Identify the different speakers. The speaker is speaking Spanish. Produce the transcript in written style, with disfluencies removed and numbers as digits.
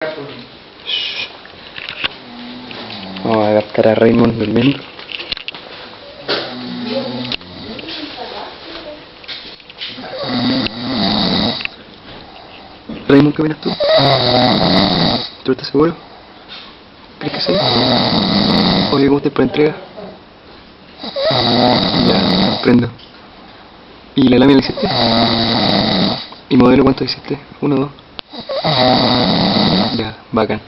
Speaker 1: Shh. Vamos a captar a Raymond durmiendo. Raymond, ¿qué opinas tú? ¿Tú estás seguro? ¿Crees que sí? Oye, ¿cómo estás por entrega? Ya, prendo. ¿Y la lámina la hiciste? ¿Y modelo cuánto hiciste? ¿Uno o dos? Ya, bacán.